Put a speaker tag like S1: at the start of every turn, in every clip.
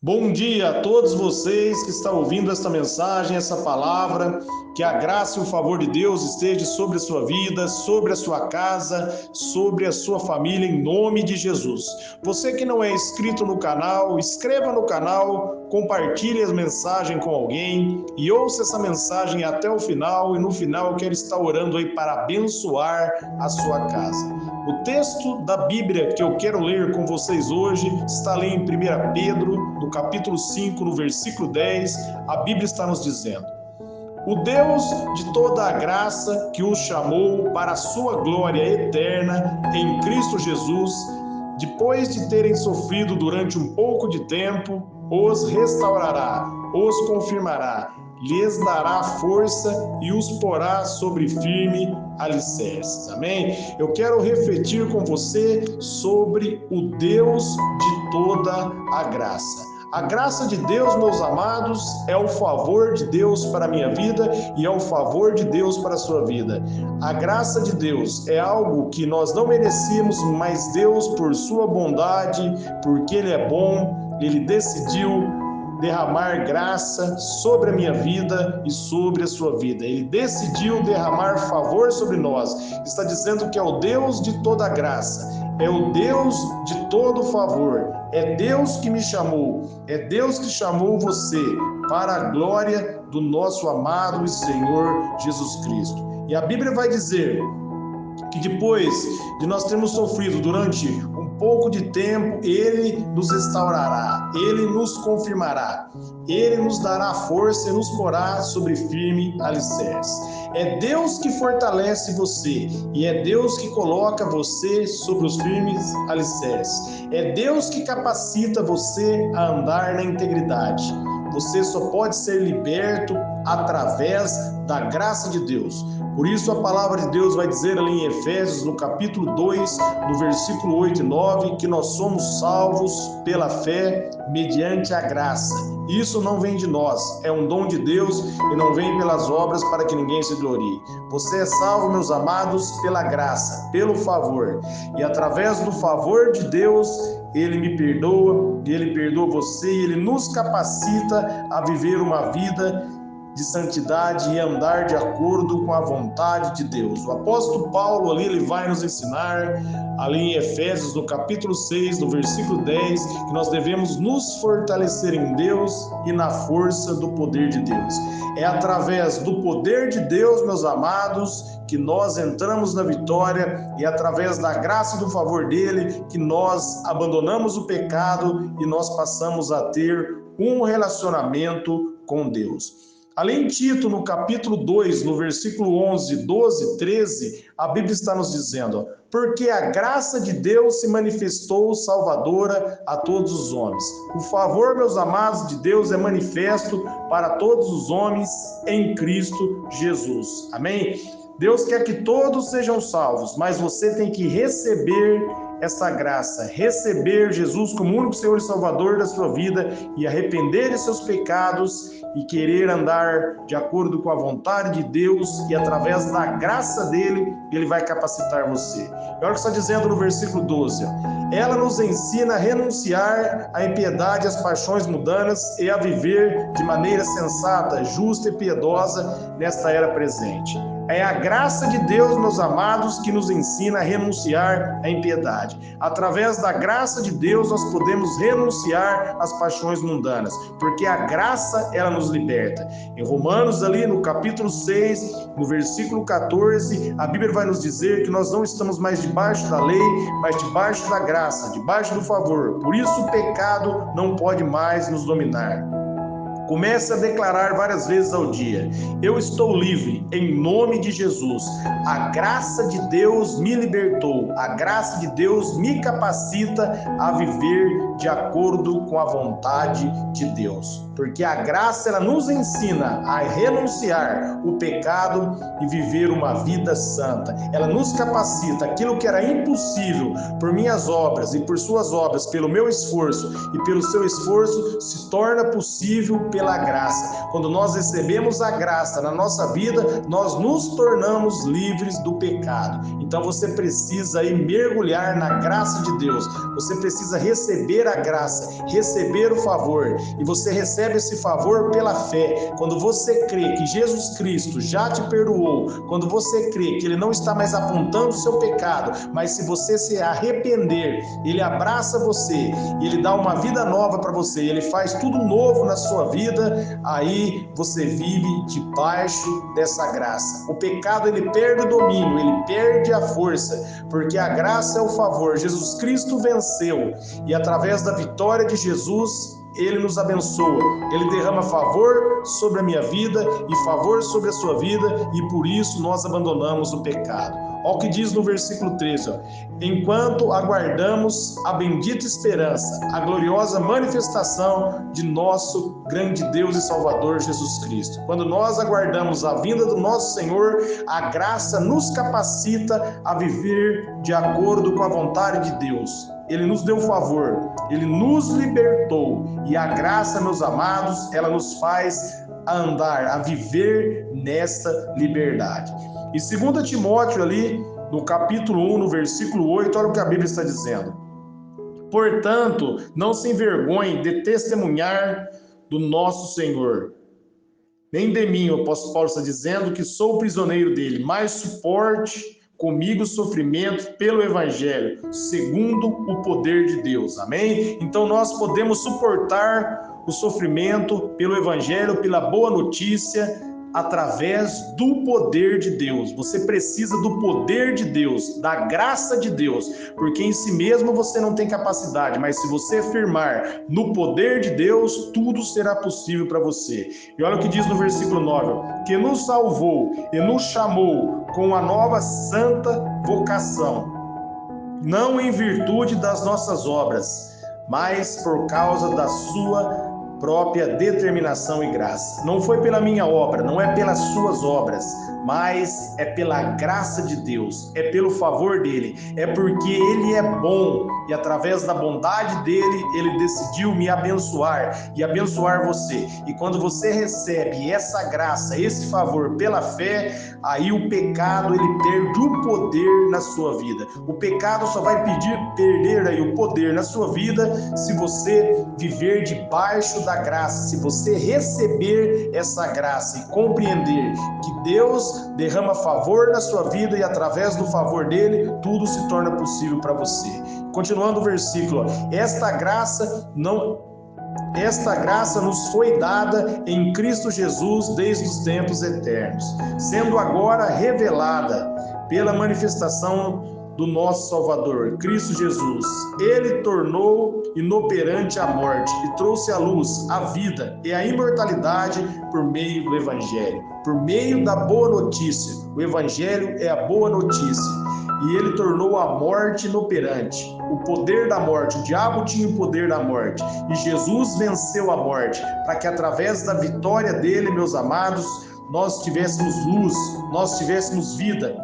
S1: Bom dia a todos vocês que estão ouvindo esta mensagem, essa palavra. Que a graça e o favor de Deus esteja sobre a sua vida, sobre a sua casa, sobre a sua família, em nome de Jesus. Você que não é inscrito no canal, inscreva no canal, compartilhe a mensagem com alguém e ouça essa mensagem até o final. E no final eu quero estar orando aí para abençoar a sua casa. O texto da Bíblia que eu quero ler com vocês hoje está ali em 1 Pedro, no capítulo 5, no versículo 10. A Bíblia está nos dizendo: o Deus de toda a graça que os chamou para a sua glória eterna em Cristo Jesus, depois de terem sofrido durante um pouco de tempo, os restaurará, os confirmará, lhes dará força e os porá sobre firme alicerces. Amém? Eu quero refletir com você sobre o Deus de toda a graça. A graça de Deus, meus amados, é o favor de Deus para a minha vida e é o favor de Deus para a sua vida. A graça de Deus é algo que nós não merecíamos, mas Deus, por sua bondade, porque Ele é bom, Ele decidiu derramar graça sobre a minha vida e sobre a sua vida. Ele decidiu derramar favor sobre nós. Está dizendo que é o Deus de toda graça, é o Deus de todo favor, é Deus que me chamou, é Deus que chamou você para a glória do nosso amado e Senhor Jesus Cristo. E a Bíblia vai dizer que depois de nós termos sofrido durante um pouco de tempo, Ele nos restaurará, Ele nos confirmará, Ele nos dará força e nos porá sobre firme alicerce. É Deus que fortalece você e é Deus que coloca você sobre os firmes alicerces. É Deus que capacita você a andar na integridade. Você só pode ser liberto através da graça de Deus. Por isso a palavra de Deus vai dizer ali em Efésios, no capítulo 2, no versículo 8 e 9, que nós somos salvos pela fé mediante a graça. Isso não vem de nós, é um dom de Deus e não vem pelas obras para que ninguém se glorie. Você é salvo, meus amados, pela graça, pelo favor. E através do favor de Deus, Ele me perdoa, Ele perdoa você e Ele nos capacita a viver uma vida de santidade e andar de acordo com a vontade de Deus. O apóstolo Paulo ali, ele vai nos ensinar, ali em Efésios, no capítulo 6, no versículo 10, que nós devemos nos fortalecer em Deus e na força do poder de Deus. É através do poder de Deus, meus amados, que nós entramos na vitória e através da graça e do favor dele, que nós abandonamos o pecado e nós passamos a ter um relacionamento com Deus. Ali em Tito, no capítulo 2, no versículo 11, 12, 13, a Bíblia está nos dizendo: porque a graça de Deus se manifestou salvadora a todos os homens. O favor, meus amados, de Deus é manifesto para todos os homens em Cristo Jesus. Amém? Deus quer que todos sejam salvos, mas você tem que receber essa graça, receber Jesus como único Senhor e Salvador da sua vida e arrepender de seus pecados e querer andar de acordo com a vontade de Deus, e através da graça dele, ele vai capacitar você. Olha o que está dizendo no versículo 12. Ela nos ensina a renunciar à impiedade, às paixões mundanas e a viver de maneira sensata, justa e piedosa nesta era presente. É a graça de Deus, meus amados, que nos ensina a renunciar à impiedade. Através da graça de Deus, nós podemos renunciar às paixões mundanas, porque a graça, ela nos liberta. Em Romanos, ali no capítulo 6, no versículo 14, a Bíblia vai nos dizer que nós não estamos mais debaixo da lei, mas debaixo da graça, debaixo do favor. Por isso o pecado não pode mais nos dominar. Comece a declarar várias vezes ao dia: eu estou livre, em nome de Jesus. A graça de Deus me libertou, a graça de Deus me capacita a viver de acordo com a vontade de Deus. Porque a graça, ela nos ensina a renunciar o pecado e viver uma vida santa. Ela nos capacita. Aquilo que era impossível por minhas obras e por suas obras, pelo meu esforço e pelo seu esforço, se torna possível pela graça. Quando nós recebemos a graça na nossa vida, nós nos tornamos livres do pecado. Então você precisa aí mergulhar na graça de Deus. Você precisa receber a graça, receber o favor. E você recebe esse favor pela fé. Quando você crê que Jesus Cristo já te perdoou, quando você crê que Ele não está mais apontando o seu pecado, mas se você se arrepender, Ele abraça você, Ele dá uma vida nova para você, Ele faz tudo novo na sua vida, aí você vive debaixo dessa graça. O pecado, ele perde o domínio, ele perde a força, porque a graça é o favor. Jesus Cristo venceu e através da vitória de Jesus, Ele nos abençoa, Ele derrama favor sobre a minha vida e favor sobre a sua vida, e por isso nós abandonamos o pecado. Olha o que diz no versículo 13, enquanto aguardamos a bendita esperança, a gloriosa manifestação de nosso grande Deus e Salvador Jesus Cristo. Quando nós aguardamos a vinda do nosso Senhor, a graça nos capacita a viver de acordo com a vontade de Deus. Ele nos deu favor, Ele nos libertou, e a graça, meus amados, ela nos faz andar, a viver nesta liberdade. E 2 Timóteo ali, no capítulo 1, no versículo 8, olha o que a Bíblia está dizendo. Portanto, não se envergonhe de testemunhar do nosso Senhor. Nem de mim, o apóstolo Paulo está dizendo que sou prisioneiro dele, mas suporte comigo o sofrimento pelo Evangelho, segundo o poder de Deus. Amém? Então nós podemos suportar o sofrimento pelo Evangelho, pela boa notícia, através do poder de Deus. Você precisa do poder de Deus, da graça de Deus, porque em si mesmo você não tem capacidade, mas se você firmar no poder de Deus, tudo será possível para você. E olha o que diz no versículo 9, que nos salvou e nos chamou com a nova santa vocação, não em virtude das nossas obras, mas por causa da sua própria determinação e graça. Não foi pela minha obra, não é pelas suas obras, mas é pela graça de Deus, é pelo favor dele, é porque ele é bom e através da bondade dele, ele decidiu me abençoar e abençoar você. E quando você recebe essa graça, esse favor pela fé, aí o pecado, ele perde o poder na sua vida. O pecado só vai perder aí o poder na sua vida se você viver debaixo da graça, se você receber essa graça e compreender que Deus derrama favor na sua vida e através do favor dele, tudo se torna possível para você. Continuando o versículo, esta graça nos foi dada em Cristo Jesus desde os tempos eternos, sendo agora revelada pela manifestação do nosso Salvador, Cristo Jesus. Ele tornou inoperante a morte e trouxe à luz a vida e a imortalidade por meio do Evangelho, por meio da boa notícia. O Evangelho é a boa notícia. E ele tornou a morte inoperante, o poder da morte. O diabo tinha o poder da morte e Jesus venceu a morte, para que através da vitória dele, meus amados, nós tivéssemos luz, nós tivéssemos vida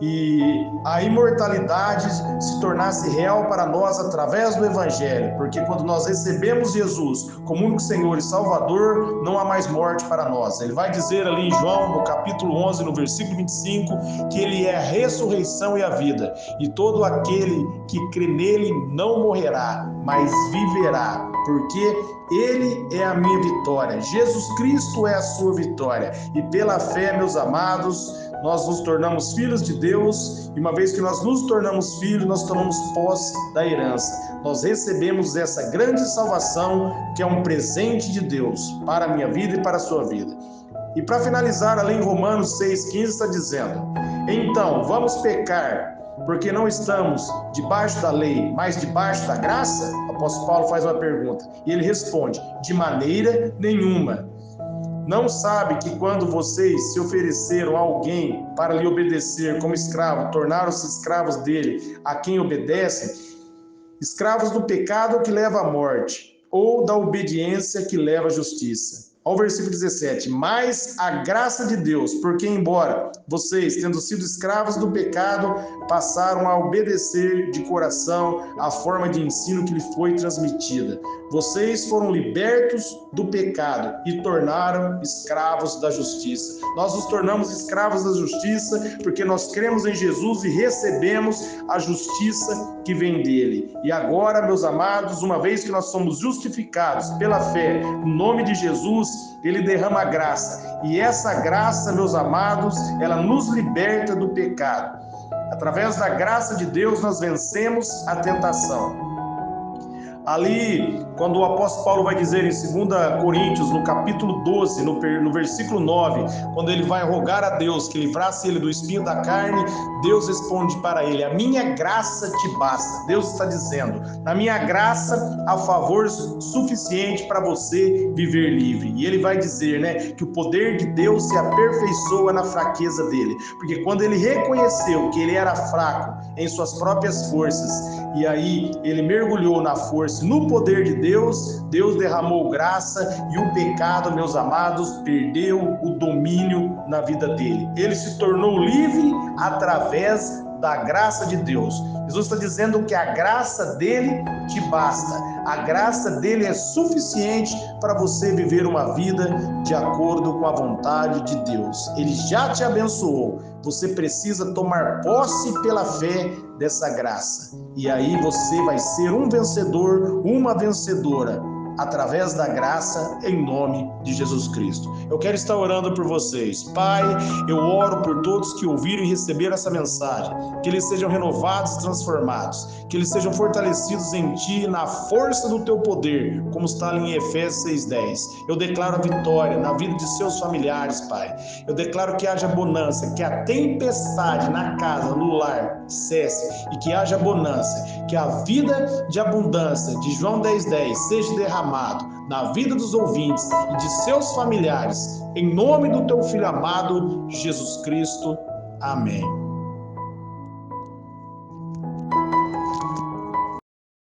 S1: e a imortalidade se tornasse real para nós através do Evangelho, porque quando nós recebemos Jesus como único Senhor e Salvador, não há mais morte para nós. Ele vai dizer ali em João, no capítulo 11, no versículo 25, que Ele é a ressurreição e a vida, e todo aquele que crê nele não morrerá, mas viverá, porque Ele é a minha vitória, Jesus Cristo é a sua vitória, e pela fé, meus amados, nós nos tornamos filhos de Deus, e uma vez que nós nos tornamos filhos, nós tomamos posse da herança. Nós recebemos essa grande salvação, que é um presente de Deus para a minha vida e para a sua vida. E para finalizar, ali em Romanos 6,15 está dizendo, então, vamos pecar, porque não estamos debaixo da lei, mas debaixo da graça? O apóstolo Paulo faz uma pergunta, e ele responde, de maneira nenhuma. Não sabe que quando vocês se ofereceram a alguém para lhe obedecer como escravo, tornaram-se escravos dele, a quem obedecem, escravos do pecado que leva à morte, ou da obediência que leva à justiça. Ao versículo 17, mas a graça de Deus, porque embora vocês, tendo sido escravos do pecado, passaram a obedecer de coração a forma de ensino que lhe foi transmitida, Vocês foram libertos do pecado e tornaram escravos da justiça. Nós nos tornamos escravos da justiça porque nós cremos em Jesus e recebemos a justiça que vem dele. E agora, meus amados, uma vez que nós somos justificados pela fé no nome de Jesus, ele derrama graça. E essa graça, meus amados, ela nos liberta do pecado. Através da graça de Deus, nós vencemos a tentação. Ali, quando o apóstolo Paulo vai dizer em 2 Coríntios, no capítulo 12, no versículo 9, quando ele vai rogar a Deus que livrasse ele do espinho da carne, Deus responde para ele: a minha graça te basta. Deus está dizendo: na minha graça há favor suficiente para você viver livre. E ele vai dizer, que o poder de Deus se aperfeiçoa na fraqueza dele. Porque quando ele reconheceu que ele era fraco em suas próprias forças, e aí ele mergulhou na força, no poder de Deus, Deus derramou graça e o pecado, meus amados, perdeu o domínio na vida dele. Ele se tornou livre através da graça de Deus. Jesus está dizendo que a graça dele te basta. A graça dele é suficiente para você viver uma vida de acordo com a vontade de Deus. Ele já te abençoou. Você precisa tomar posse pela fé dessa graça. E aí você vai ser um vencedor, uma vencedora, através da graça, em nome de Jesus Cristo. Eu quero estar orando por vocês. Pai, eu oro por todos que ouviram e receberam essa mensagem, que eles sejam renovados e transformados, que eles sejam fortalecidos em Ti, na força do Teu poder, como está ali em Efésios 6:10. Eu declaro a vitória na vida de seus familiares, Pai. Eu declaro que haja bonança, que a tempestade na casa, no lar, cesse, e que haja bonança, que a vida de abundância de João 10:10 seja derramada na vida dos ouvintes e de seus familiares, em nome do Teu Filho amado, Jesus Cristo. Amém.